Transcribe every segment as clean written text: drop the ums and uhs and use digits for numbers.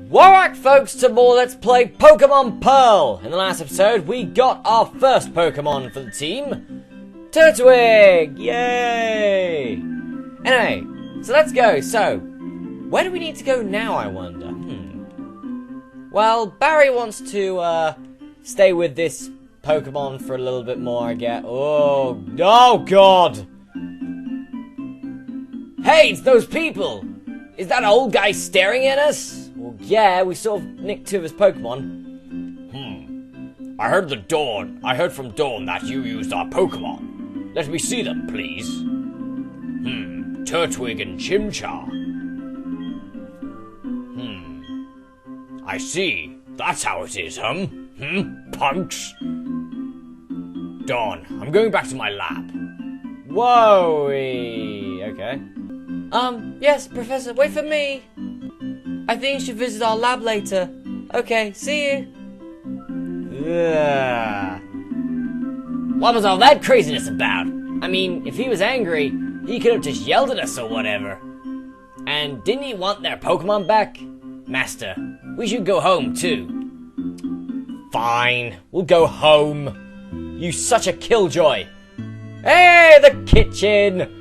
Welcome back, folks, to more Let's Play Pokemon Pearl. In the last episode, we got our first Pokemon for the team, Turtwig! Yay! Anyway, so let's go. So, where do we need to go now, I wonder? Well, Barry wants to stay with this Pokemon for a little bit more, I guess. Oh God! Hey, it's those people! Is that old guy staring at us? Well, yeah, we sort of nicked two of his Pokemon. I heard from Dawn that you used our Pokemon. Let me see them, please. Turtwig and Chimchar. I see. That's how it is, punks? Dawn, I'm going back to my lab. Whoa! Okay. Yes, Professor, wait for me. I think you should visit our lab later. Okay, see you. What was all that craziness about? I mean, if he was angry, he could have just yelled at us or whatever. And didn't he want their Pokemon back? Master, we should go home too. Fine, we'll go home. You such a killjoy. Hey, the kitchen!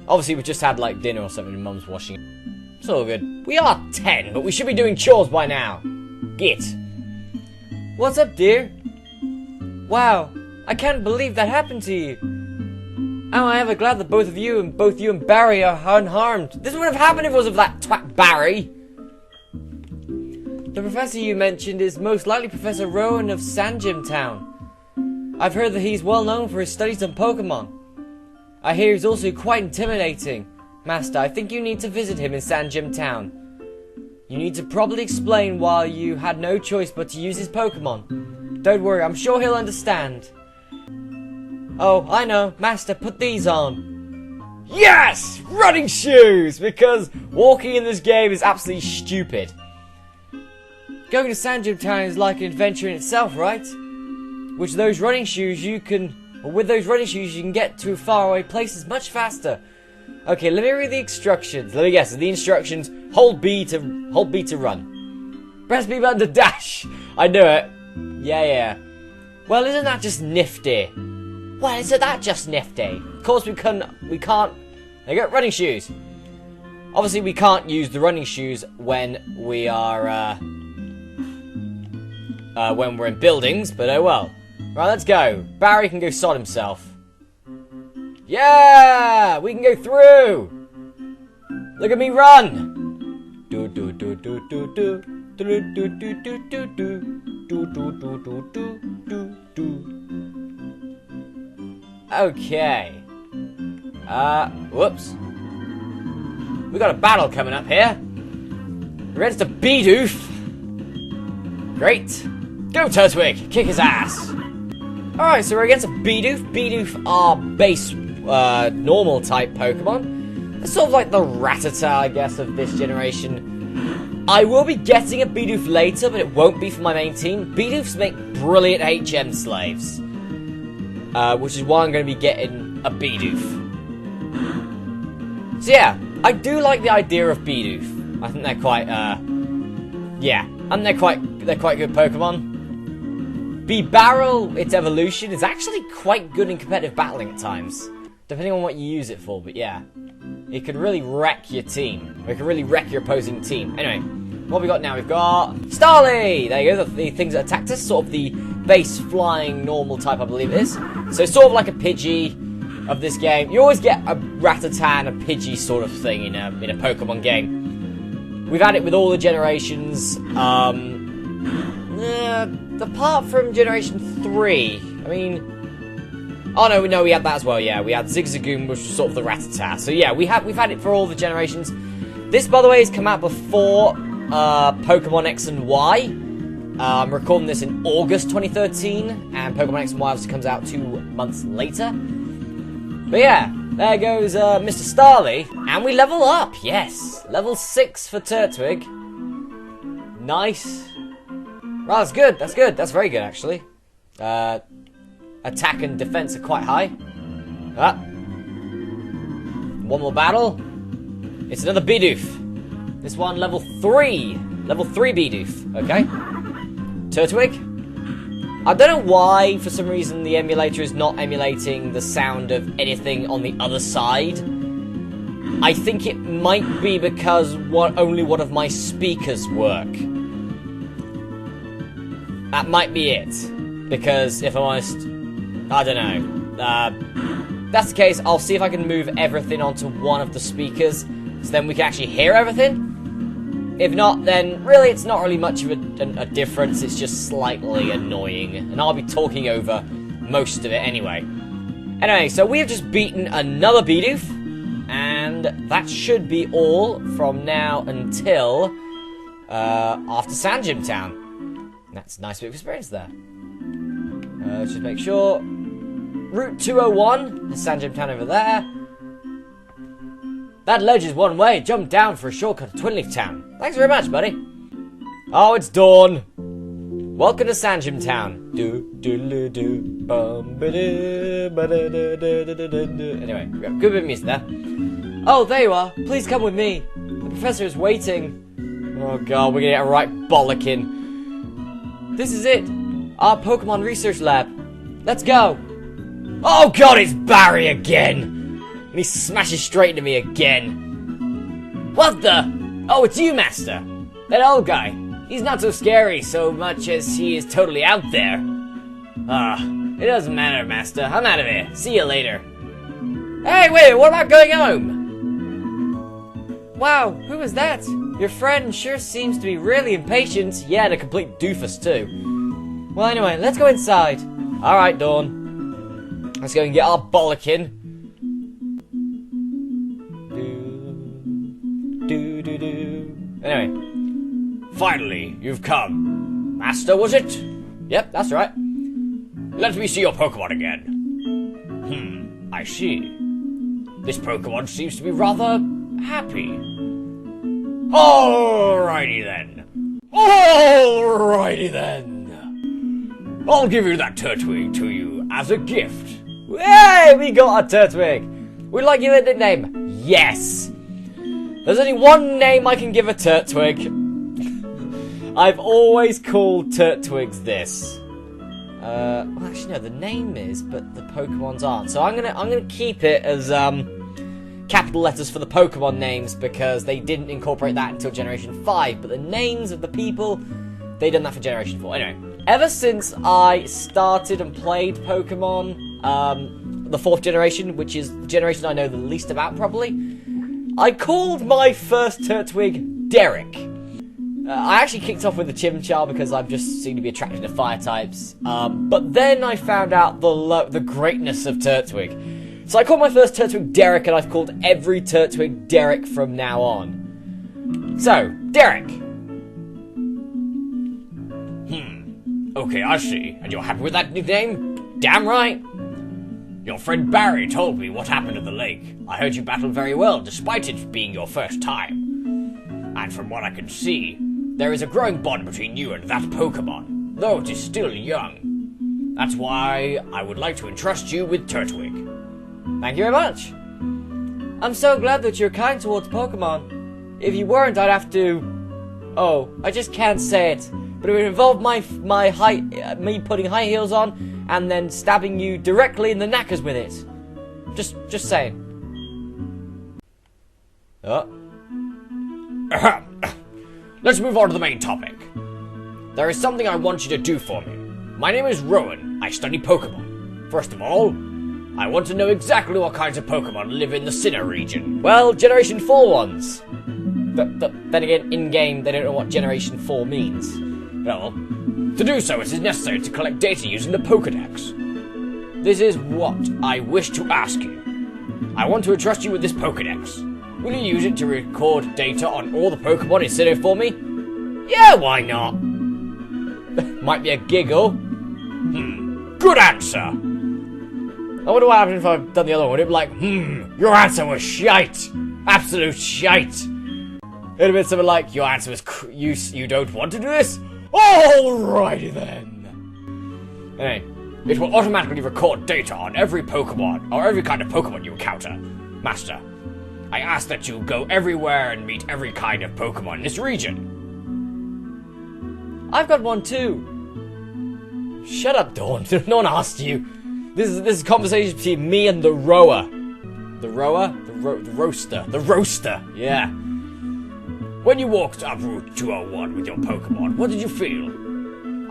Obviously, we just had, like, dinner or something and Mum's washing it. It's all good. We are 10, but we should be doing chores by now. Git. What's up, dear? Wow, I can't believe that happened to you. Oh, I am glad that both you and Barry are unharmed. This wouldn't have happened if it was of that twat Barry. The professor you mentioned is most likely Professor Rowan of Sanjim Town. I've heard that he's well known for his studies on Pokemon. I hear he's also quite intimidating. Master, I think you need to visit him in Sanjim Town. You need to properly explain why you had no choice but to use his Pokemon. Don't worry, I'm sure he'll understand. Oh, I know. Master, put these on. Yes! Running shoes! Because walking in this game is absolutely stupid. Going to Sanjim Town is like an adventure in itself, right? With those running shoes you can get to faraway places much faster. Okay, let me read the instructions. Let me guess. The instructions: hold B to run. Press B button to dash. I knew it. Yeah. Well, isn't that just nifty? Well, isn't that just nifty? Of course we can't. There you go, running shoes. Obviously, we can't use the running shoes when we are when we're in buildings. But oh well. Right, let's go. Barry can go sod himself. Yeah! We can go through! Look at me run! Okay. Whoops. We got a battle coming up here. Against a Bidoof. Great. Go, Turtwig! Kick his ass! Alright, so we're against a Bidoof. Bidoof are base, normal type Pokemon. It's sort of like the Rattata, I guess, of this generation. I will be getting a Bidoof later, but it won't be for my main team. Bidoofs make brilliant HM slaves. Which is why I'm going to be getting a Bidoof. So yeah, I do like the idea of Bidoof. I think they're quite, yeah. And they're quite good Pokemon. B-Barrel, its evolution, is actually quite good in competitive battling at times. Depending on what you use it for, but yeah. It can really wreck your team. Or it can really wreck your opposing team. Anyway, what we got now? We've got Starly! There you go, the things that attacked us. Sort of the base flying normal type, I believe it is. So sort of like a Pidgey of this game. You always get a Rattata and a Pidgey sort of thing in a Pokemon game. We've had it with all the generations. Apart from Generation 3, I mean... Oh no, we had that as well, yeah. We had Zigzagoon, which was sort of the Rattata. So yeah, we've had it for all the generations. This, by the way, has come out before Pokemon X and Y. I'm recording this in August 2013, and Pokemon X and Y obviously comes out 2 months later. But yeah, there goes Mr. Starly, and we level up, yes. Level 6 for Turtwig. Nice. Well, that's good. That's very good, actually. Attack and defense are quite high. One more battle. It's another Bidoof. This one, level 3. Level 3 Bidoof. Okay. Turtwig. I don't know why, for some reason, the emulator is not emulating the sound of anything on the other side. I think it might be because only one of my speakers work. That might be it. Because, if I'm honest, I don't know. That's the case, I'll see if I can move everything onto one of the speakers, so then we can actually hear everything. If not, then really it's not really much of a difference, it's just slightly annoying. And I'll be talking over most of it anyway. Anyway, so we have just beaten another Bidoof, and that should be all from now until after Sandgem Town. That's a nice bit of experience there. Let's just make sure. Route 201, the Sandgem Town over there. That ledge is one way. Jump down for a shortcut to Twinleaf Town. Thanks very much, buddy. Oh, it's dawn. Welcome to Sandgem Town. Anyway, we have a good bit of music there. Oh, there you are. Please come with me. The professor is waiting. Oh god, we're gonna get a right bollocking. This is it. Our Pokemon research lab. Let's go. Oh god, it's Barry again. And he smashes straight into me again. What the? Oh, it's you, Master. That old guy. He's not so scary so much as he is totally out there. It doesn't matter, Master. I'm out of here. See you later. Hey, wait, what about going home? Wow, who was that? Your friend sure seems to be really impatient. Yeah, and a complete doofus too. Well, anyway, let's go inside. Alright, Dawn. Let's go and get our bollocking. Anyway. Finally, you've come. Master, was it? Yep, that's right. Let me see your Pokemon again. I see. This Pokemon seems to be rather happy. Alrighty then. I'll give you that Turtwig to you as a gift. Hey, we got a Turtwig. Would you like to give it a nickname? Yes. There's only one name I can give a Turtwig. I've always called Turtwigs this. Well, actually, no, the name is, but the Pokemons aren't. So I'm gonna keep it as capital letters for the Pokemon names because they didn't incorporate that until Generation 5. But the names of the people, they done that for Generation 4. Anyway, ever since I started and played Pokemon, the 4th generation, which is the generation I know the least about, probably, I called my first Turtwig Derek. I actually kicked off with the Chimchar because I'm just seem to be attracted to fire types. But then I found out the greatness of Turtwig. So I called my first Turtwig Derek, and I've called every Turtwig Derek from now on. So, Derek. Okay, I see. And you're happy with that nickname? Damn right. Your friend Barry told me what happened at the lake. I heard you battled very well, despite it being your first time. And from what I can see, there is a growing bond between you and that Pokemon, though it is still young. That's why I would like to entrust you with Turtwig. Thank you very much. I'm so glad that you're kind towards Pokemon. If you weren't, I'd have to... Oh, I just can't say it. But it would involve me putting high heels on and then stabbing you directly in the knackers with it. Just saying. Oh. Let's move on to the main topic. There is something I want you to do for me. My name is Rowan. I study Pokemon. First of all, I want to know exactly what kinds of Pokemon live in the Sinnoh region. Well, Generation 4 ones. But then again, in-game, they don't know what Generation 4 means. Well, to do so, it is necessary to collect data using the Pokedex. This is what I wish to ask you. I want to entrust you with this Pokedex. Will you use it to record data on all the Pokemon in Sinnoh for me? Yeah, why not? Might be a giggle. Good answer. I wonder what happened if I'd done the other one. It'd be like, your answer was shite. Absolute shite. It'd have been something like, your answer was, you don't want to do this? Alrighty then. Anyway, it will automatically record data on every Pokemon, or every kind of Pokemon you encounter. Master, I ask that you go everywhere and meet every kind of Pokemon in this region. I've got one too. Shut up, Dawn. No one asked you. This is a conversation between me and the rower. The rower? The roaster. The roaster, yeah. When you walked up Route 201 with your Pokemon, what did you feel?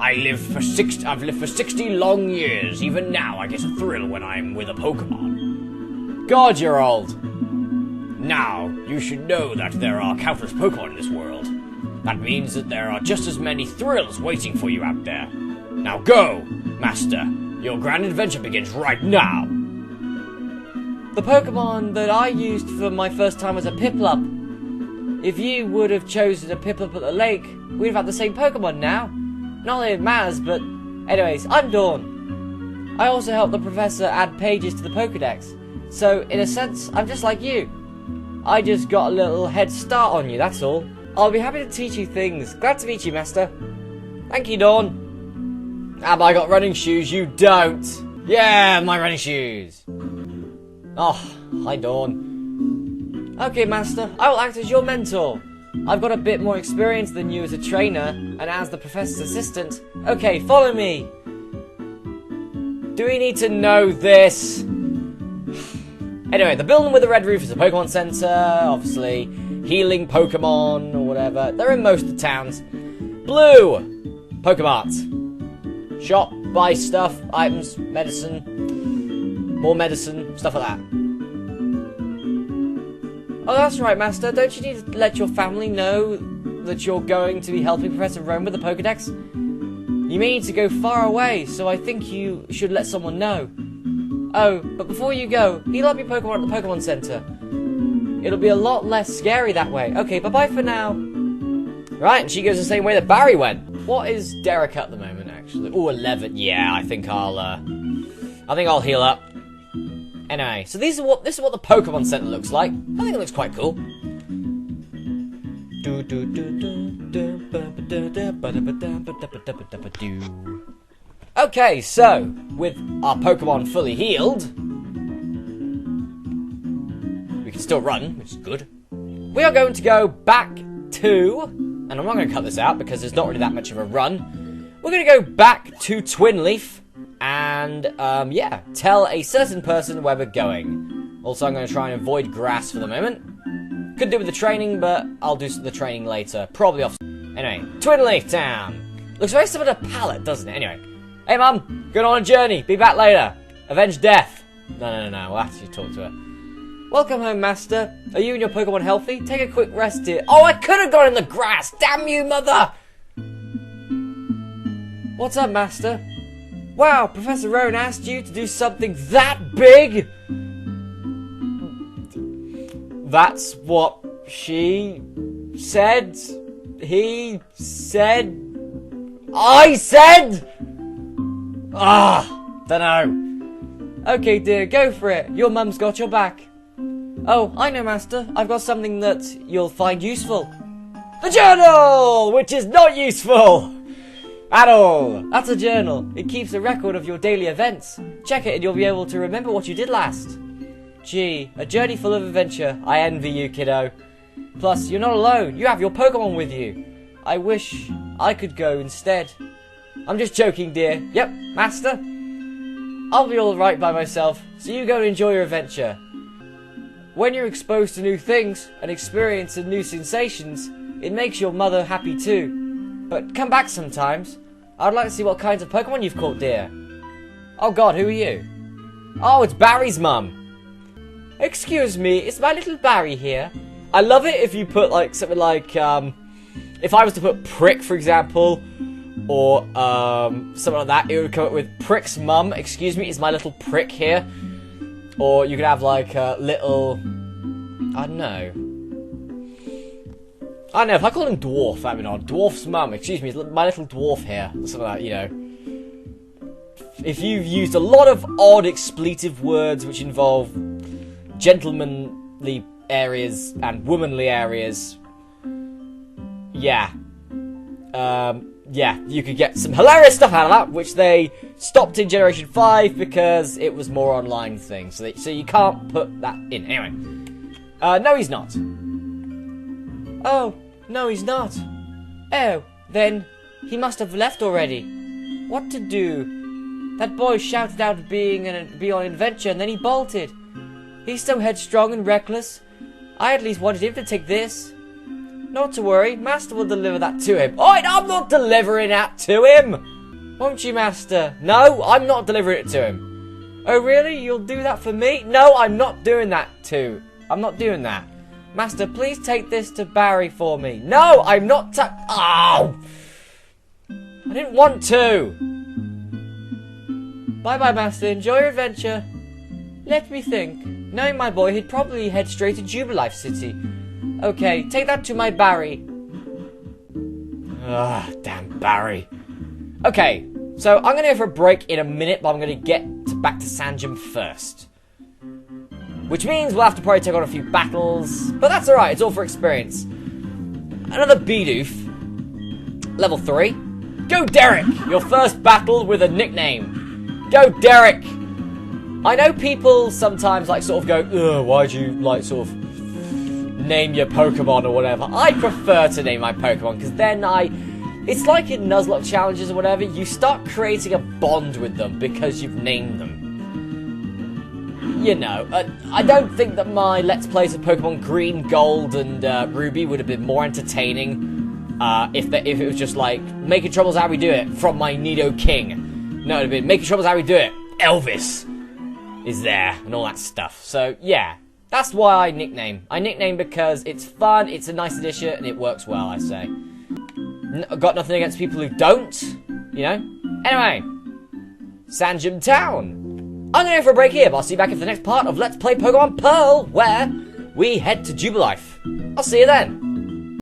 I've lived for 60 long years. Even now, I get a thrill when I'm with a Pokemon. God, you're old. Now, you should know that there are countless Pokemon in this world. That means that there are just as many thrills waiting for you out there. Now go, Master. Your grand adventure begins right now. The Pokemon that I used for my first time was a Piplup. If you would have chosen a Piplup at the lake, we'd have had the same Pokemon now. Not that it matters, but... Anyways, I'm Dawn. I also helped the Professor add pages to the Pokedex. So, in a sense, I'm just like you. I just got a little head start on you, that's all. I'll be happy to teach you things. Glad to meet you, Master. Thank you, Dawn. Ah, but I got running shoes, you don't. Yeah, my running shoes. Oh, hi, Dawn. Okay, Master, I will act as your mentor. I've got a bit more experience than you as a trainer, and as the Professor's assistant. Okay, follow me. Do we need to know this? Anyway, the building with the red roof is a Pokemon Center, obviously. Healing Pokemon, or whatever. They're in most of the towns. Blue! Pokemart. Shop, buy stuff, items, medicine. More medicine, stuff like that. Oh, that's right, Master. Don't you need to let your family know that you're going to be helping Professor Rome with the Pokedex? You may need to go far away, so I think you should let someone know. Oh, but before you go, heal up your Pokemon at the Pokemon Center. It'll be a lot less scary that way. Okay, bye-bye for now. Right, and she goes the same way that Barry went. What is Derek at the moment, actually? Oh, 11. Yeah, I think I'll heal up. Anyway, so this is what the Pokemon Center looks like. I think it looks quite cool. Okay, so with our Pokemon fully healed, we can still run, which is good. We are going to go back to, and I'm not going to cut this out because there's not really that much of a run. We're going to go back to Twinleaf. And, yeah, tell a certain person where we're going. Also, I'm going to try and avoid grass for the moment. Could do with the training, but I'll do the training later. Probably off. Anyway, Twinleaf Town. Looks very similar to Pallet, doesn't it? Anyway. Hey, Mum. Going on a journey. Be back later. Avenge death. No. We'll actually talk to her. Welcome home, Master. Are you and your Pokemon healthy? Take a quick rest here. Oh, I could have gone in the grass. Damn you, Mother. What's up, Master? Wow, Professor Rowan asked you to do something that big? That's what she said. He said. I said? Dunno. Okay, dear, go for it. Your mum's got your back. Oh, I know, Master. I've got something that you'll find useful. The journal! Which is not useful! At all. That's a journal. It keeps a record of your daily events. Check it and you'll be able to remember what you did last. Gee, a journey full of adventure. I envy you, kiddo. Plus, you're not alone. You have your Pokemon with you. I wish I could go instead. I'm just joking, dear. Yep, Master. I'll be alright by myself, so you go and enjoy your adventure. When you're exposed to new things and experiencing new sensations, it makes your mother happy too. But come back sometimes. I'd like to see what kinds of Pokemon you've caught, dear. Oh God, who are you? Oh, it's Barry's mum. Excuse me, it's my little Barry here. I love it if you put like something like, if I was to put Prick, for example, or something like that, it would come up with Prick's mum. Excuse me, it's my little Prick here. Or you could have like a little, I don't know, if I call him Dwarf, that'd be odd. Dwarf's mum, excuse me, my little dwarf here. Something like that, you know. If you've used a lot of odd expletive words which involve gentlemanly areas and womanly areas, yeah. Yeah, you could get some hilarious stuff out of that, which they stopped in Generation 5 because it was more online thing. So you can't put that in. Anyway. No, he's not. Oh, no, he's not. Oh, then he must have left already. What to do? That boy shouted out to be on an adventure and then he bolted. He's so headstrong and reckless. I at least wanted him to take this. Not to worry, Master will deliver that to him. Oh, I'm not delivering that to him! Won't you, Master? No, I'm not delivering it to him. Oh, really? You'll do that for me? No, I'm not doing that too. I'm not doing that. Master, please take this to Barry for me. No, I'm not Oh! I didn't want to. Bye-bye, Master. Enjoy your adventure. Let me think. Knowing my boy, he'd probably head straight to Jubilife City. Okay, take that to my Barry. Damn Barry. Okay, so I'm going to go for a break in a minute, but I'm going to get back to Sanjam first. Which means we'll have to probably take on a few battles, but that's alright, it's all for experience. Another Bidoof. Level 3. Go Derek! Your first battle with a nickname. Go Derek! I know people sometimes like sort of go, ugh, why'd you like sort of name your Pokemon or whatever. I prefer to name my Pokemon because then it's like in Nuzlocke challenges or whatever, you start creating a bond with them because you've named them. You know, I don't think that my Let's Plays of Pokemon Green, Gold, and Ruby would have been more entertaining if it was just like, Making Troubles How We Do It from my Nido King. No, it would have been Making Troubles How We Do It, Elvis is there, and all that stuff. So, yeah, that's why I nickname. I nickname because it's fun, it's a nice addition, and it works well, I say. Got nothing against people who don't, you know? Anyway, Sanjam Town. I'm going to go for a break here, but I'll see you back in the next part of Let's Play Pokemon Pearl, where we head to Jubilife. I'll see you then.